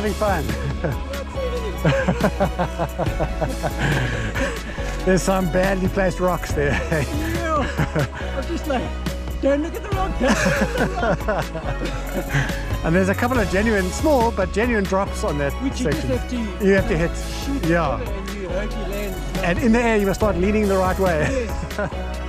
having fun. There's some badly placed rocks there. Yeah, I'm just like, don't look at the rock, don't look at the rock. And there's a couple of genuine, small but genuine drops on that Which you just section. have to, You have to hit, shoot yeah. over and you hope you land. And in the air you must start leaning the right way. Yes.